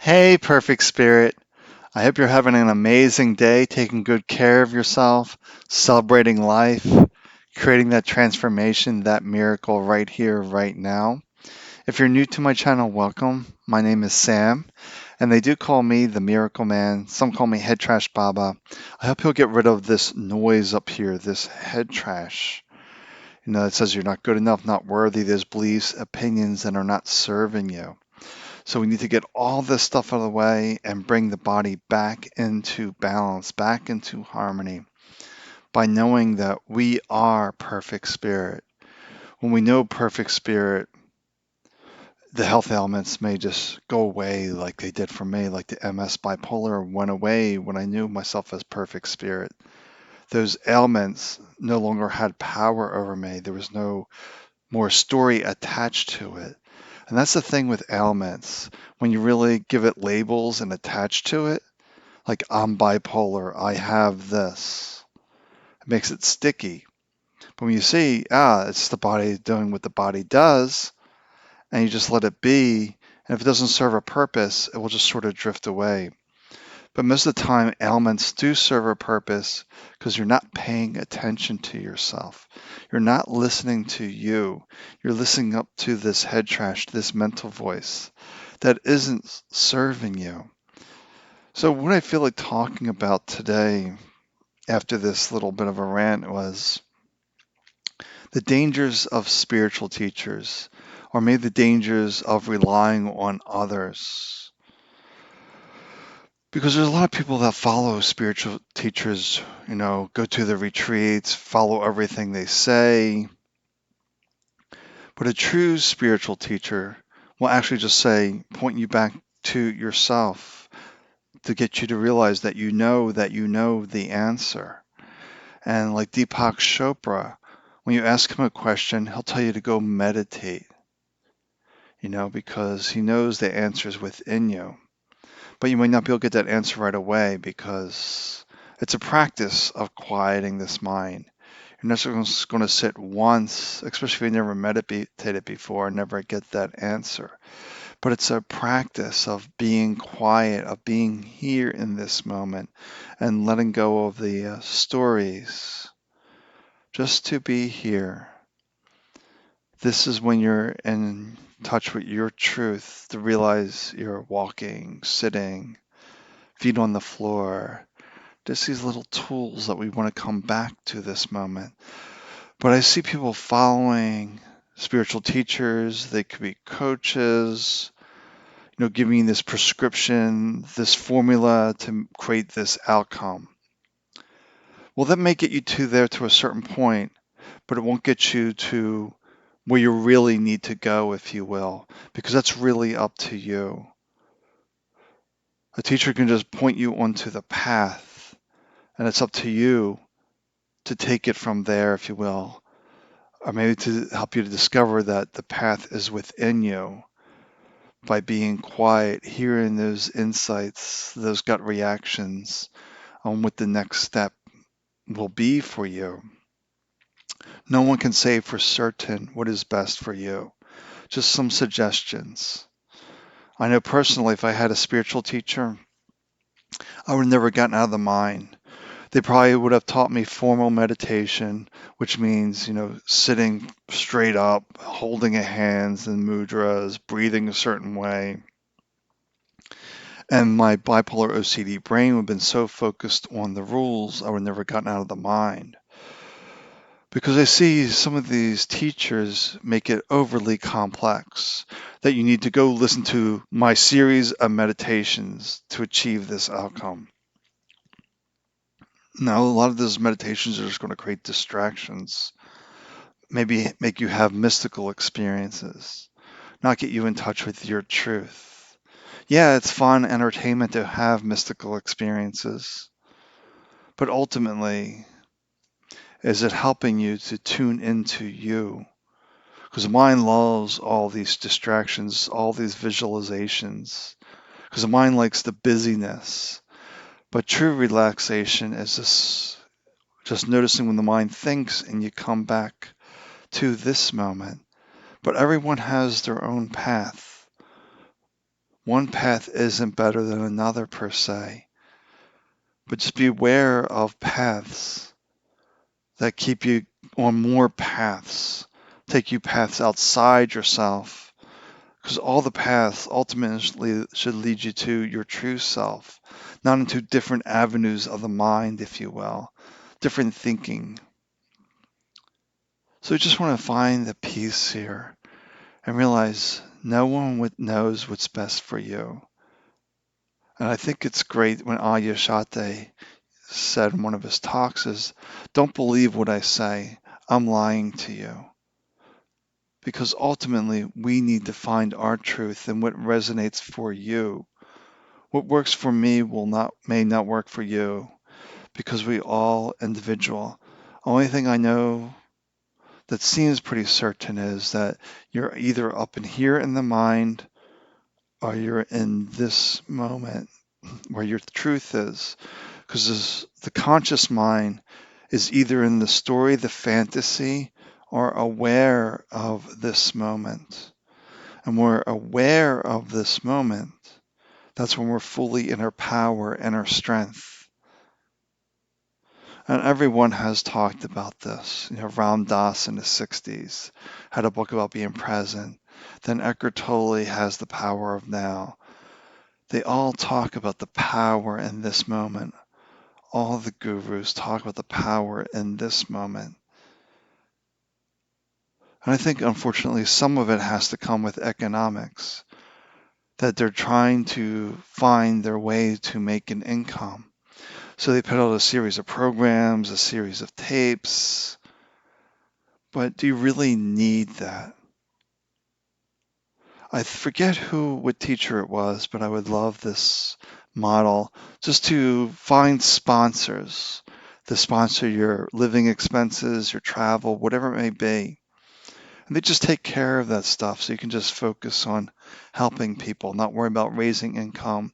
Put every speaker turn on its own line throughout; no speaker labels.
Hey, perfect spirit. I hope you're having an amazing day, taking good care of yourself, celebrating life, creating that transformation, that miracle right here, right now. If you're new to my channel, welcome. My name is Sam, and they do call me the Miracle Man. Some call me Head Trash Baba. I hope you'll get rid of this noise up here, this head trash. It says you're not good enough, not worthy. There's beliefs, opinions that are not serving you. So we need to get all this stuff out of the way and bring the body back into balance, back into harmony by knowing that we are perfect spirit. When we know perfect spirit, the health ailments may just go away like they did for me, like the MS bipolar went away when I knew myself as perfect spirit. Those ailments no longer had power over me. There was no more story attached to it. And that's the thing with ailments. When you really give it labels and attach to it, like I'm bipolar, I have this, it makes it sticky. But when you see, it's the body doing what the body does, and you just let it be, and if it doesn't serve a purpose, it will just sort of drift away. But most of the time, ailments do serve a purpose because you're not paying attention to yourself. You're not listening to you. You're listening up to this head trash, this mental voice that isn't serving you. So, what I feel like talking about today, after this little bit of a rant, was the dangers of spiritual teachers, or maybe the dangers of relying on others. Because there's a lot of people that follow spiritual teachers, go to the retreats, follow everything they say. But a true spiritual teacher will actually just say, point you back to yourself to get you to realize that you know the answer. And like Deepak Chopra, when you ask him a question, he'll tell you to go meditate, because he knows the answer is within you. But you might not be able to get that answer right away because it's a practice of quieting this mind. You're not just going to sit once, especially if you never meditated before, and never get that answer. But it's a practice of being quiet, of being here in this moment, and letting go of the stories, just to be here. This is when you're in touch with your truth, to realize you're walking, sitting, feet on the floor. Just these little tools that we want to come back to this moment. But I see people following spiritual teachers, they could be coaches, giving this prescription, this formula to create this outcome. Well, that may get you to there to a certain point, but it won't get you to where you really need to go, if you will, because that's really up to you. A teacher can just point you onto the path, and it's up to you to take it from there, if you will, or maybe to help you to discover that the path is within you by being quiet, hearing those insights, those gut reactions on what the next step will be for you. No one can say for certain what is best for you, just some suggestions. I know personally, if I had a spiritual teacher, I would have never gotten out of the mind. They probably would have taught me formal meditation, which means, sitting straight up, holding a hands in mudras, breathing a certain way. And my bipolar OCD brain would have been so focused on the rules, I would have never gotten out of the mind. Because I see some of these teachers make it overly complex, that you need to go listen to my series of meditations to achieve this outcome. Now, a lot of those meditations are just going to create distractions, maybe make you have mystical experiences, not get you in touch with your truth. Yeah, it's fun entertainment to have mystical experiences, but ultimately, is it helping you to tune into you? Because the mind loves all these distractions, all these visualizations, because the mind likes the busyness. But true relaxation is this, just noticing when the mind thinks and you come back to this moment. But everyone has their own path. One path isn't better than another per se, but just be aware of paths that keep you on more paths, take you paths outside yourself, because all the paths ultimately should lead you to your true self, not into different avenues of the mind, if you will, different thinking. So I just want to find the peace here and realize no one knows what's best for you. And I think it's great when Adyashanti said in one of his talks is, don't believe what I say, I'm lying to you. Because ultimately we need to find our truth and what resonates for you. What works for me may not work for you because we all individual. Only thing I know that seems pretty certain is that you're either up in here in the mind or you're in this moment where your truth is. Because the conscious mind is either in the story, the fantasy, or aware of this moment. And we're aware of this moment. That's when we're fully in our power and our strength. And everyone has talked about this. Ram Dass in the 60s had a book about being present. Then Eckhart Tolle has The Power of Now. They all talk about the power in this moment. All the gurus talk about the power in this moment. And I think, unfortunately, some of it has to come with economics, that they're trying to find their way to make an income. So they put out a series of programs, a series of tapes. But do you really need that? I forget what teacher it was, but I would love this model just to find sponsors to sponsor your living expenses, your travel, whatever it may be. And they just take care of that stuff so you can just focus on helping people, not worry about raising income,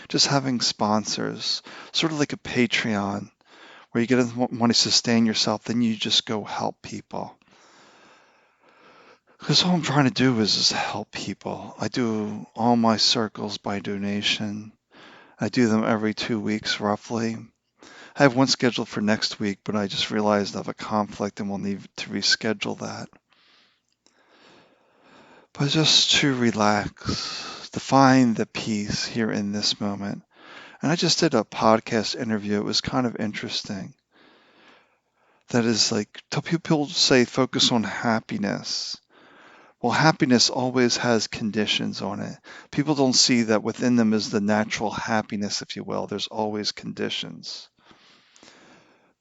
just having sponsors, sort of like a Patreon where you get money to sustain yourself, then you just go help people. Because all I'm trying to do is just help people. I do all my circles by donation. I do them every 2 weeks roughly. I have one scheduled for next week, but I just realized I have a conflict and we'll need to reschedule that. But just to relax, to find the peace here in this moment. And I just did a podcast interview. It was kind of interesting. That is like, people say focus on happiness. Well, happiness always has conditions on it. People don't see that within them is the natural happiness, if you will. There's always conditions.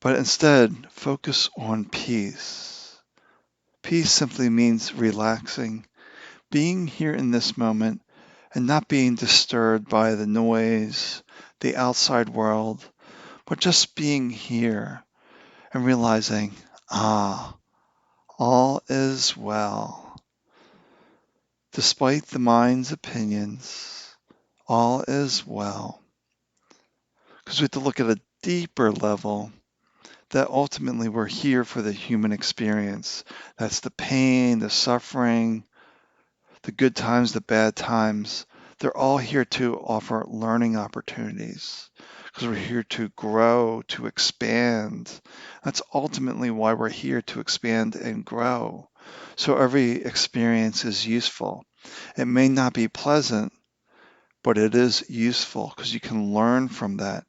But instead, focus on peace. Peace simply means relaxing, being here in this moment, and not being disturbed by the noise, the outside world, but just being here and realizing, all is well. Despite the mind's opinions, all is well. Because we have to look at a deeper level that ultimately we're here for the human experience. That's the pain, the suffering, the good times, the bad times. They're all here to offer learning opportunities because we're here to grow, to expand. That's ultimately why we're here, to expand and grow. So every experience is useful. It may not be pleasant, but it is useful because you can learn from that.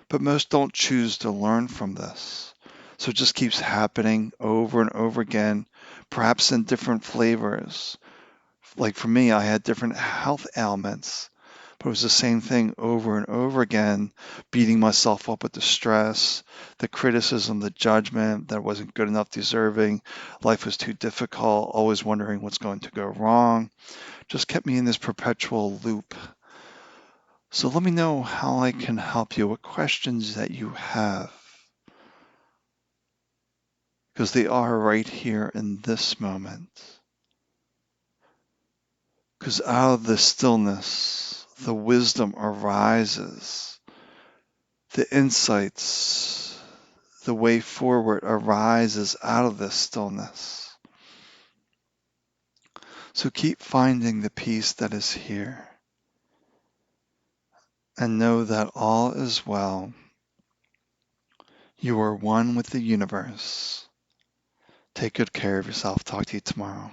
But most don't choose to learn from this. So it just keeps happening over and over again, perhaps in different flavors. Like for me, I had different health ailments, but it was the same thing over and over again, beating myself up with the stress, the criticism, the judgment that I wasn't good enough, deserving, life was too difficult, always wondering what's going to go wrong. Just kept me in this perpetual loop. So let me know how I can help you, what questions that you have, because they are right here in this moment. Because out of the stillness, the wisdom arises, the insights, the way forward arises out of this stillness. So keep finding the peace that is here. and know that all is well. You are one with the universe. Take good care of yourself. Talk to you tomorrow.